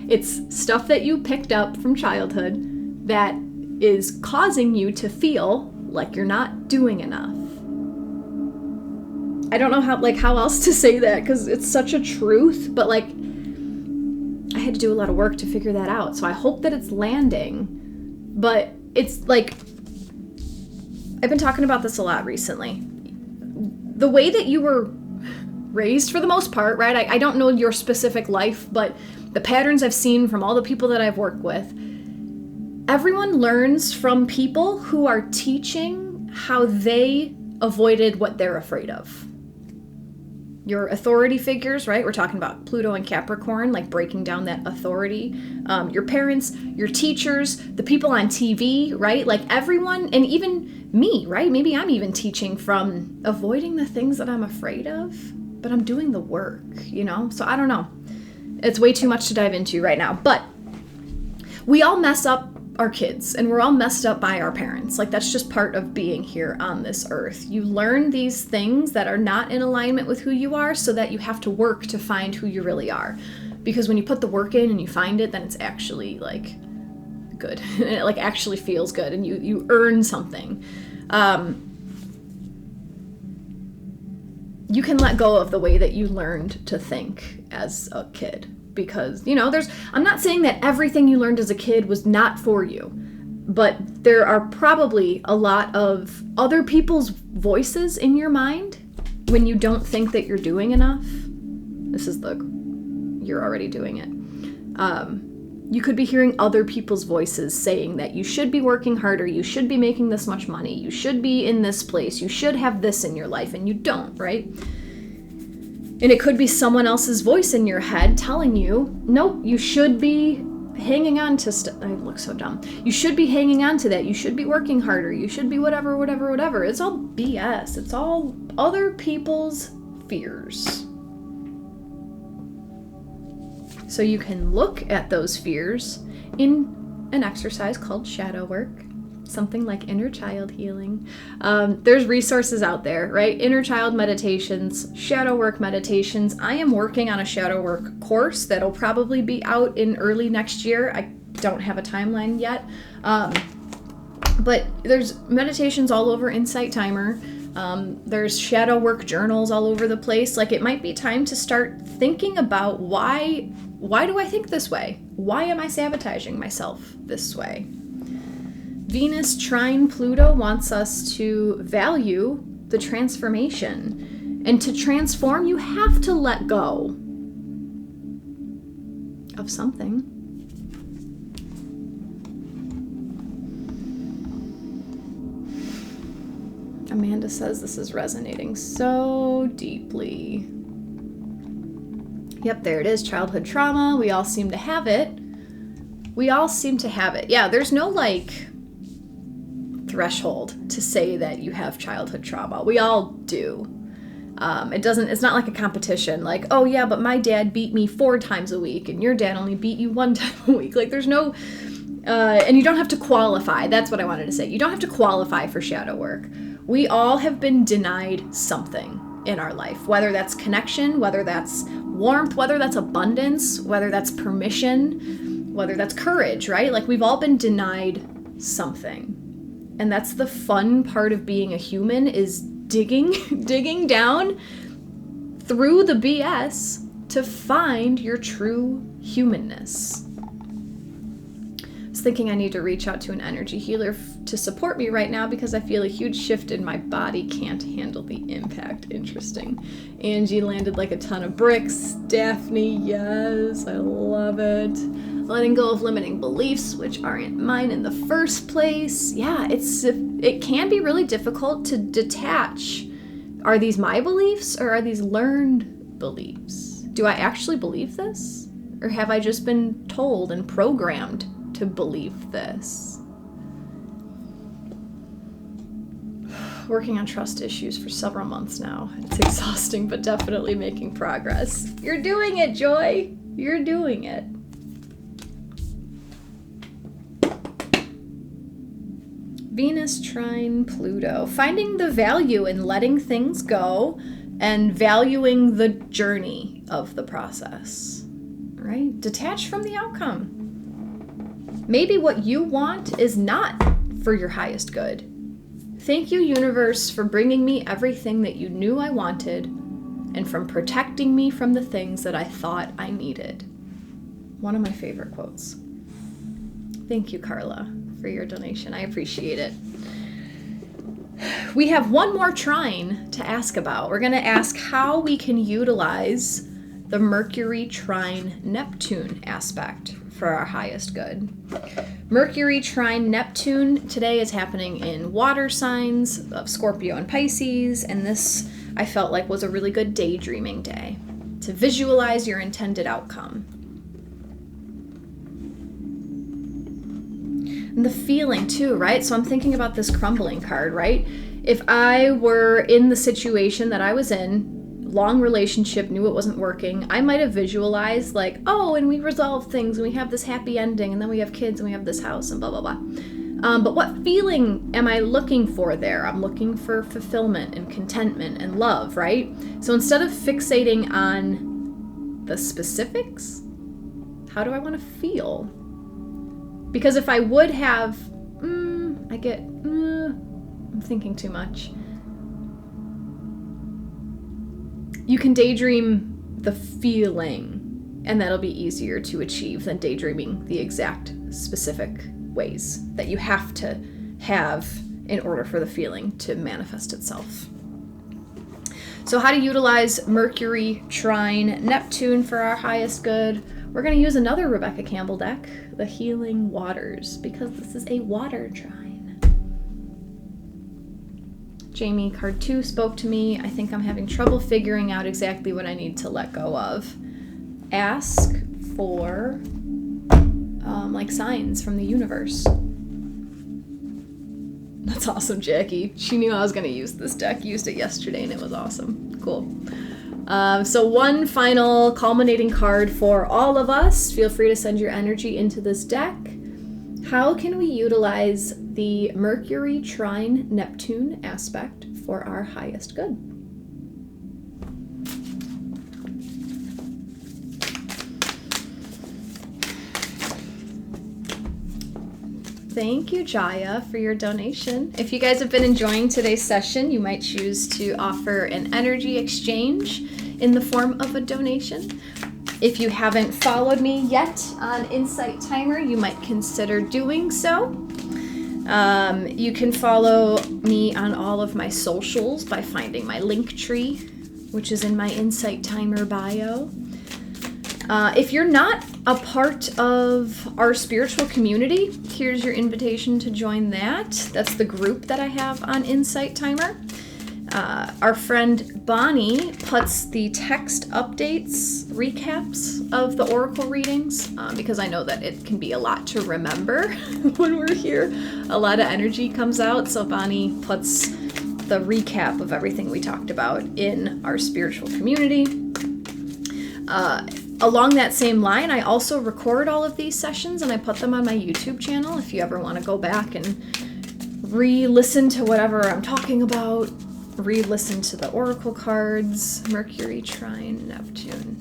[SPEAKER 1] It's stuff that you picked up from childhood that is causing you to feel like you're not doing enough. I don't know how else to say that because it's such a truth, but I had to do a lot of work to figure that out. So I hope that it's landing, but it's like, I've been talking about this a lot recently. The way that you were raised for the most part, right? I don't know your specific life, but the patterns I've seen from all the people that I've worked with, everyone learns from people who are teaching how they avoided what they're afraid of. Your authority figures, right? We're talking about Pluto and Capricorn, like breaking down that authority. Your parents, your teachers, the people on TV, right? Like everyone, and even me, right? Maybe I'm even teaching from avoiding the things that I'm afraid of, but I'm doing the work, So I don't know. It's way too much to dive into right now, but we all mess up our kids and we're all messed up by our parents. Like that's just part of being here on this earth. You learn these things that are not in alignment with who you are so that you have to work to find who you really are. Because when you put the work in and you find it, then it's actually like good. It actually feels good and you earn something. you can let go of the way that you learned to think as a kid. Because, I'm not saying that everything you learned as a kid was not for you, but there are probably a lot of other people's voices in your mind when you don't think that you're doing enough. This is you're already doing it. You could be hearing other people's voices saying that you should be working harder, you should be making this much money, you should be in this place, you should have this in your life, and you don't, right? And it could be someone else's voice in your head telling you, nope, you should be hanging on to I look so dumb. You should be hanging on to that. You should be working harder. You should be whatever. It's all BS. It's all other people's fears. So you can look at those fears in an exercise called shadow work. Something like inner child healing. There's resources out there, right? Inner child meditations, shadow work meditations. I am working on a shadow work course that'll probably be out in early next year. I don't have a timeline yet. But there's meditations all over Insight Timer. There's shadow work journals all over the place. Like, it might be time to start thinking about why do I think this way? Why am I sabotaging myself this way? Venus trine Pluto wants us to value the transformation. And to transform, you have to let go of something. Amanda says this is resonating so deeply. Yep, there it is. Childhood trauma. We all seem to have it. Yeah, there's no threshold to say that you have childhood trauma. We all do. It's not like a competition, like, oh yeah, but my dad beat me 4 times a week and your dad only beat you 1 time a week. Like, there's no, and you don't have to qualify. That's what I wanted to say. You don't have to qualify for shadow work. We all have been denied something in our life, whether that's connection, whether that's warmth, whether that's abundance, whether that's permission, whether that's courage, right? Like, we've all been denied something. And that's the fun part of being a human, is digging down through the BS to find your true humanness. I was thinking I need to reach out to an energy healer to support me right now because I feel a huge shift in my body, can't handle the impact. Interesting. Angie landed like a ton of bricks. Daphne, yes, I love it. Letting go of limiting beliefs, which aren't mine in the first place. Yeah, it can be really difficult to detach. Are these my beliefs or are these learned beliefs? Do I actually believe this? Or have I just been told and programmed to believe this? Working on trust issues for several months now. It's exhausting, but definitely making progress. You're doing it, Joy. You're doing it. Venus trine Pluto. Finding the value in letting things go and valuing the journey of the process, right? Detach from the outcome. Maybe what you want is not for your highest good. Thank you, universe, for bringing me everything that you knew I wanted and from protecting me from the things that I thought I needed. One of my favorite quotes. Thank you, Carla, for your donation. I appreciate it. We have one more trine to ask about. We're going to ask how we can utilize the Mercury trine Neptune aspect for our highest good. Mercury trine Neptune today is happening in water signs of Scorpio and Pisces, and this I felt like was a really good daydreaming day to visualize your intended outcome. And the feeling too, right? So I'm thinking about this crumbling card, right? If I were in the situation that I was in, long relationship, knew it wasn't working, I might have visualized like, oh, and we resolve things and we have this happy ending and then we have kids and we have this house and blah, blah, blah. But what feeling am I looking for there? I'm looking for fulfillment and contentment and love, right? So instead of fixating on the specifics, how do I want to feel? Because if I would have, I'm thinking too much. you can daydream the feeling, and that'll be easier to achieve than daydreaming the exact specific ways that you have to have in order for the feeling to manifest itself. So how to utilize Mercury trine Neptune for our highest good. We're going to use another Rebecca Campbell deck, the Healing Waters, because this is a water trine. Jamie, card 2 spoke to me. I think I'm having trouble figuring out exactly what I need to let go of. Ask for like signs from the universe. That's awesome, Jackie. She knew I was going to use this deck. Used it yesterday and it was awesome. Cool. So one final culminating card for all of us. Feel free to send your energy into this deck. How can we utilize the Mercury trine Neptune aspect for our highest good? Thank you, Jaya, for your donation. If you guys have been enjoying today's session, you might choose to offer an energy exchange in the form of a donation. If you haven't followed me yet on Insight Timer, you might consider doing so. You can follow me on all of my socials by finding my link tree, which is in my Insight Timer bio. If you're not a part of our spiritual community, here's your invitation to join that. That's the group that I have on Insight Timer. Our friend Bonnie puts the text updates, recaps of the oracle readings, because I know that it can be a lot to remember when we're here. A lot of energy comes out, so Bonnie puts the recap of everything we talked about in our spiritual community. Along that same line, I also record all of these sessions and I put them on my YouTube channel if you ever want to go back and re-listen to whatever I'm talking about, re-listen to the oracle cards, Mercury trine Neptune.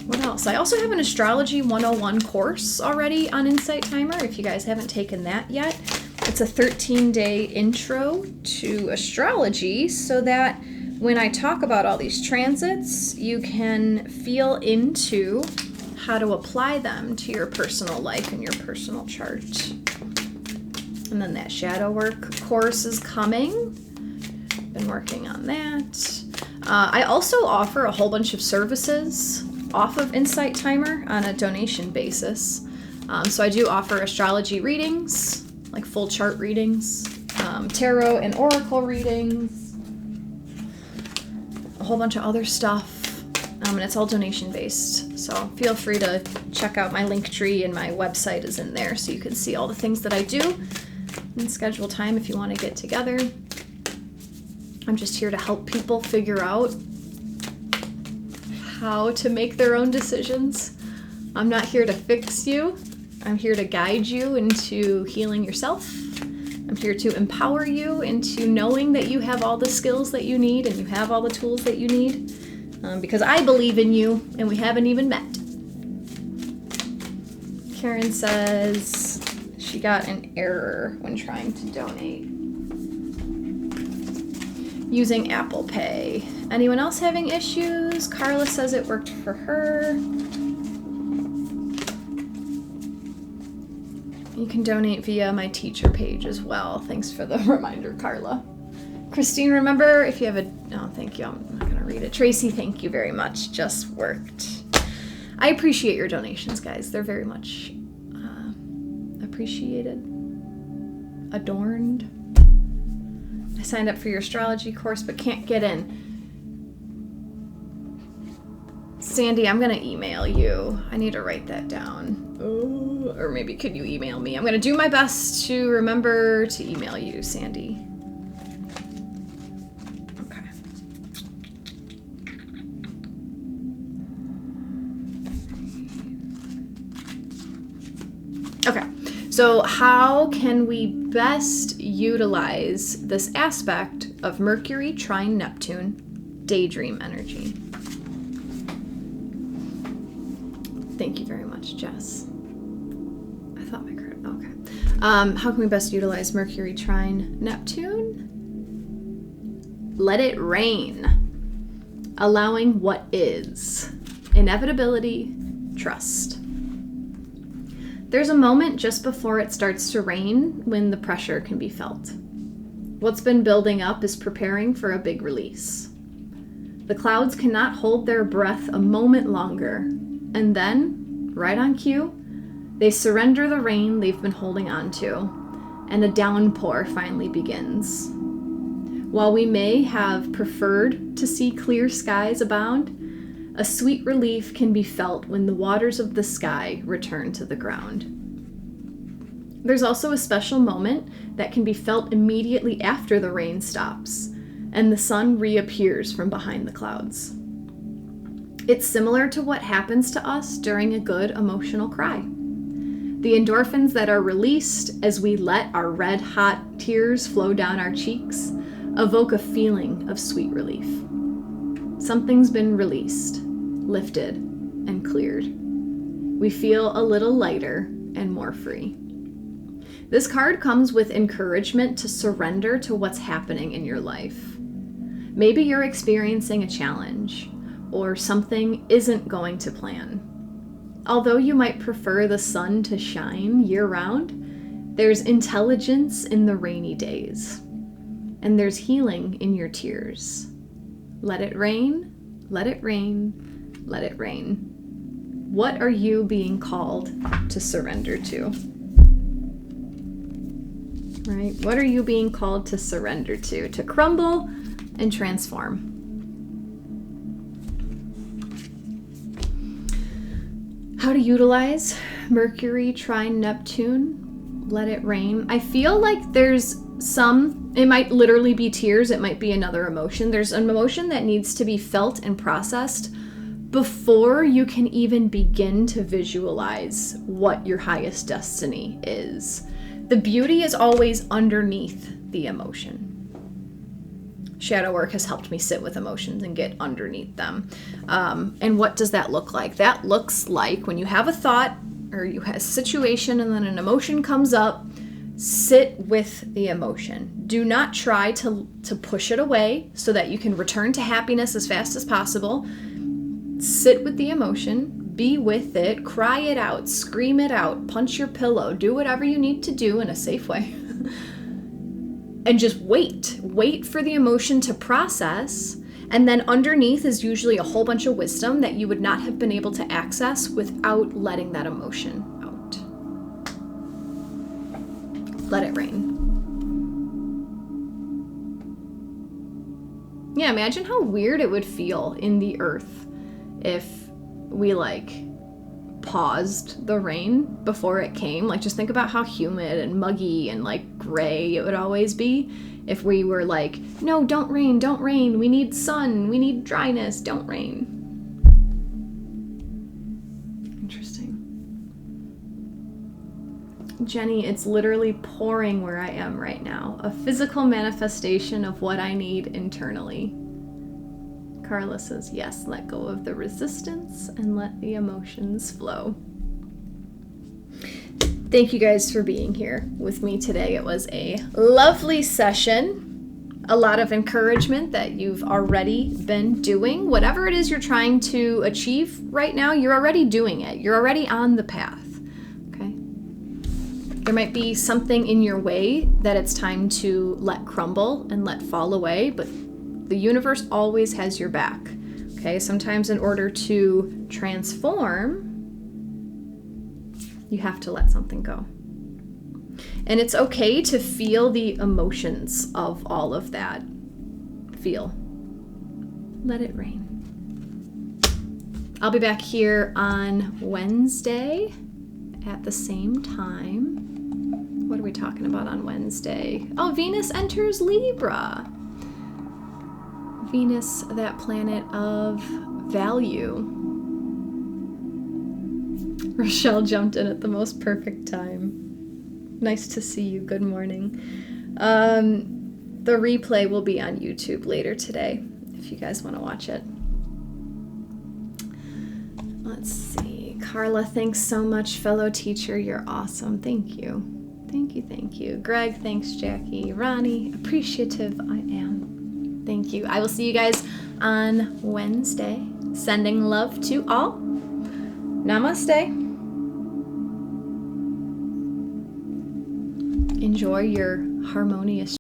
[SPEAKER 1] What else? I also have an Astrology 101 course already on Insight Timer if you guys haven't taken that yet. It's a 13-day intro to astrology so that when I talk about all these transits, you can feel into how to apply them to your personal life and your personal chart. And then that shadow work course is coming. Been working on that. I also offer a whole bunch of services off of Insight Timer on a donation basis. So I do offer astrology readings, like full chart readings, tarot and oracle readings, a whole bunch of other stuff, and it's all donation based, so feel free to check out my link tree, and my website is in there so you can see all the things that I do and schedule time if you want to get together. I'm just here to help people figure out how to make their own decisions. I'm not here to fix you. I'm here to guide you into healing yourself. I'm here to empower you into knowing that you have all the skills that you need and you have all the tools that you need, because I believe in you and we haven't even met. Karen says she got an error when trying to donate using Apple Pay. Anyone else having issues? Carla says it worked for her. You can donate via my teacher page as well. Thanks for the reminder, Carla. Christine, remember, if you have a... Oh, thank you. I'm not going to read it. Tracy, thank you very much. Just worked. I appreciate your donations, guys. They're very much appreciated. Adorned. I signed up for your astrology course, but can't get in. Sandy, I'm going to email you. I need to write that down. Oh, or maybe could you email me? I'm going to do my best to remember to email you, Sandy. Okay. Okay. So how can we best utilize this aspect of Mercury trine Neptune daydream energy? Thank you very much, Jess. I thought my card. Okay. How can we best utilize Mercury trine Neptune? let it rain. Allowing what is. Inevitability, trust. There's a moment just before it starts to rain when the pressure can be felt. What's been building up is preparing for a big release. The clouds cannot hold their breath a moment longer, and then, right on cue, they surrender the rain they've been holding on to, and a downpour finally begins. While we may have preferred to see clear skies abound, a sweet relief can be felt when the waters of the sky return to the ground. There's also a special moment that can be felt immediately after the rain stops and the sun reappears from behind the clouds. It's similar to what happens to us during a good emotional cry. The endorphins that are released as we let our red-hot tears flow down our cheeks evoke a feeling of sweet relief. Something's been released, lifted, and cleared. We feel a little lighter and more free. This card comes with encouragement to surrender to what's happening in your life. Maybe you're experiencing a challenge, or something isn't going to plan. Although you might prefer the sun to shine year-round, there's intelligence in the rainy days, and there's healing in your tears. Let it rain, let it rain, let it rain. What are you being called to surrender to? Right? What are you being called to surrender to crumble and transform? How to utilize Mercury trine Neptune, let it rain. I feel like there's it might literally be tears, it might be another emotion. There's an emotion that needs to be felt and processed before you can even begin to visualize what your highest destiny is. The beauty is always underneath the emotion. Shadow work has helped me sit with emotions and get underneath them. And what does that look like? That looks like when you have a thought or you have a situation and then an emotion comes up, sit with the emotion. Do not try to push it away so that you can return to happiness as fast as possible. Sit with the emotion. Be with it, cry it out, scream it out, punch your pillow, do whatever you need to do in a safe way. And just wait for the emotion to process. And then underneath is usually a whole bunch of wisdom that you would not have been able to access without letting that emotion out. Let it rain. Yeah, imagine how weird it would feel in the earth if we paused the rain before it came. Just think about how humid and muggy and gray it would always be if we were no, don't rain, we need sun, we need dryness, don't rain. Interesting. Jenny, it's literally pouring where I am right now. A physical manifestation of what I need internally. Carla says, yes, let go of the resistance and let the emotions flow. Thank you guys for being here with me today. It was a lovely session. A lot of encouragement that you've already been doing. Whatever it is you're trying to achieve right now, you're already doing it. You're already on the path. Okay? There might be something in your way that it's time to let crumble and let fall away, but the universe always has your back, okay? Sometimes in order to transform, you have to let something go. And it's okay to feel the emotions of all of that. Feel. Let it rain. I'll be back here on Wednesday at the same time. What are we talking about on Wednesday? Oh, Venus enters Libra. Venus, that planet of value. Rochelle jumped in at the most perfect time. Nice to see you. Good morning. The replay will be on YouTube later today if you guys want to watch it. Let's see. Carla, thanks so much, fellow teacher. You're awesome. Thank you. Thank you. Greg, thanks, Jackie. Ronnie, appreciative I am. Thank you. I will see you guys on Wednesday. Sending love to all. Namaste. Enjoy your harmonious